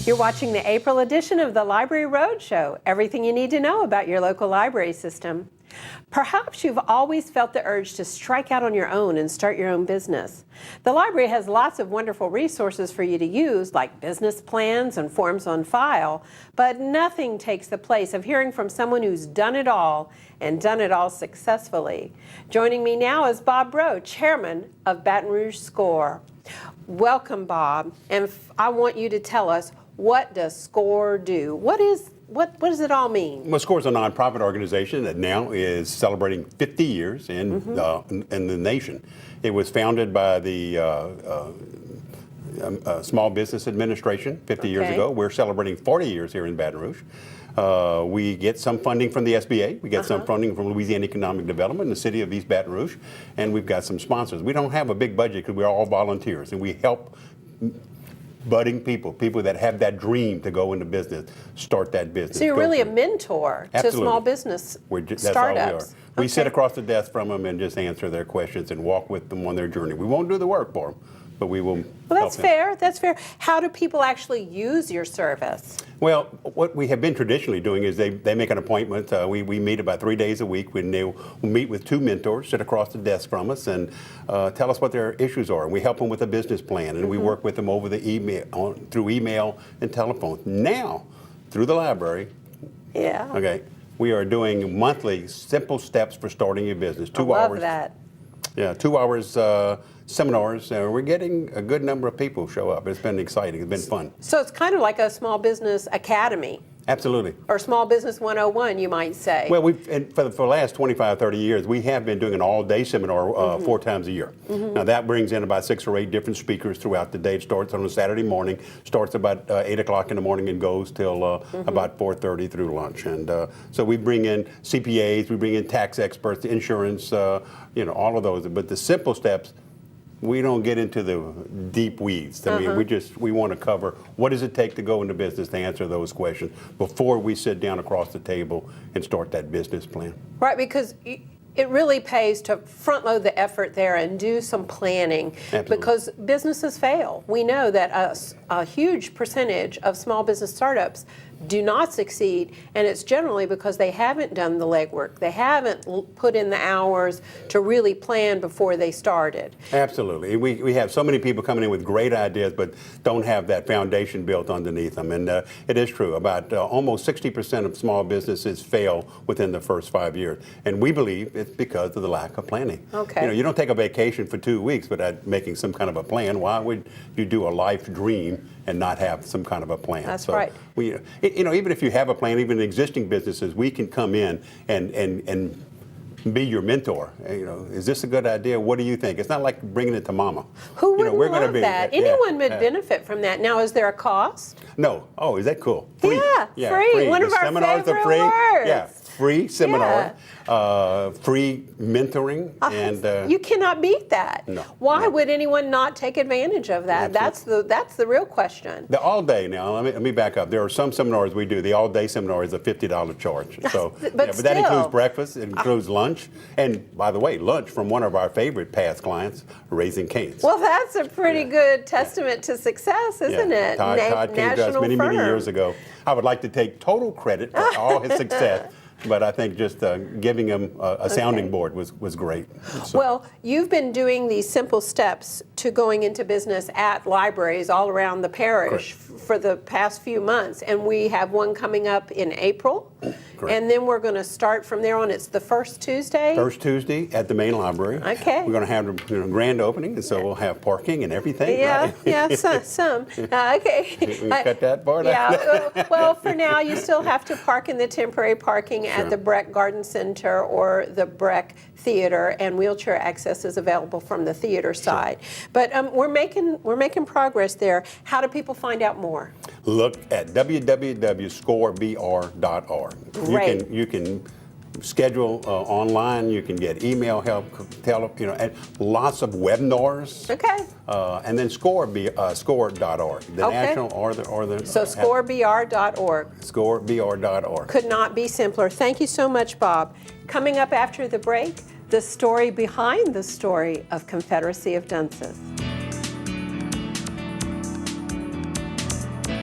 You're watching the April edition of the Library Roadshow, everything you need to know about your local library system. Perhaps you've always felt the urge to strike out on your own and start your own business. The library has lots of wonderful resources for you to use, like business plans and forms on file, but nothing takes the place of hearing from someone who's done it all and done it all successfully. Joining me now is Bob Breaux, chairman of Baton Rouge SCORE. Welcome, Bob, and I want you to tell us, what does SCORE do? What does it all mean? Well, SCORE is a nonprofit organization that now is celebrating 50 years in the nation. It was founded by the Small Business Administration 50 years ago. We're celebrating 40 years here in Baton Rouge. We get some funding from the SBA. We get some funding from Louisiana Economic Development in the city of East Baton Rouge. And we've got some sponsors. We don't have a big budget because we're all volunteers. And we help budding people that have that dream to go into business, start that business. So you're really a mentor to small business that's startups. all we are. We sit across the desk from them and just answer their questions and walk with them on their journey. We won't do the work for them, but we will. Well, that's fair. That's fair. How do people actually use your service? Well, what we have been traditionally doing is they make an appointment. We meet about 3 days a week. We'll meet with two mentors, sit across the desk from us, and tell us what their issues are. And we help them with a business plan, and we work with them over the email, through email and telephone. Now, through the library, we are doing monthly simple steps for starting your business. 2 hours. I love that. Yeah, 2 hours seminars. We're getting a good number of people show up. It's been exciting. It's been fun. So it's kind of like a small business academy. Absolutely. Or Small Business 101, you might say. Well, for the last 25, 30 years, we have been doing an all-day seminar 4 times a year. Now, that brings in about 6 or 8 different speakers throughout the day. It starts on a Saturday morning, starts about 8 o'clock in the morning and goes till about 4:30 through lunch. And so we bring in CPAs, we bring in tax experts, insurance, all of those. But the simple steps, we don't get into the deep weeds. I mean, we want to cover what does it take to go into business to answer those questions before we sit down across the table and start that business plan. Right, because it really pays to front load the effort there and do some planning. Absolutely. Because businesses fail. We know that a huge percentage of small business startups do not succeed, and it's generally because they haven't done the legwork. They haven't put in the hours to really plan before they started. Absolutely. We have so many people coming in with great ideas but don't have that foundation built underneath them. And it is true. About almost 60% of small businesses fail within the first 5 years. And we believe it's because of the lack of planning. Okay. You don't take a vacation for 2 weeks without making some kind of a plan. Why would you do a life dream and not have some kind of a plan? That's right. Even if you have a plan, even in existing businesses, we can come in and be your mentor. Is this a good idea? What do you think? It's not like bringing it to mama. Who wouldn't love that? Anyone would benefit from that. Now, is there a cost? No. Oh, is that cool? Free. Yeah, free. One of our seminars favorite are free. words. Yeah, free seminar, free mentoring, and you cannot beat that. No. Why would anyone not take advantage of that? Absolutely. That's the real question. The all day now. Let me back up. There are some seminars we do. The all day seminar is a $50 charge. So, but that includes breakfast. It includes lunch, and by the way, lunch from one of our favorite past clients, Raising Cane's. Well, that's a pretty good testament to success, isn't it? Todd came to us many years ago. I would like to take total credit for all his success. But I think just giving him a sounding board was great. So. Well, you've been doing these simple steps to going into business at libraries all around the parish for the past few months. And we have one coming up in April. Correct. And then we're going to start from there on. It's the first Tuesday? First Tuesday at the main library. Okay. We're going to have a grand opening, and so we'll have parking and everything. Yeah, right? yeah, some. Okay. We cut that part out. Yeah, well, for now, you still have to park in the temporary parking at the Breck Garden Center or the Breck Theater, and wheelchair access is available from the theater side. But we're making progress there. How do people find out more? Look at www.scorebr.org. Great. You can schedule online. You can get email help, and lots of webinars. Okay. And then score.org, the national or the so scorebr.org. Scorebr.org. Could not be simpler. Thank you so much, Bob. Coming up after the break, the story behind the story of Confederacy of Dunces.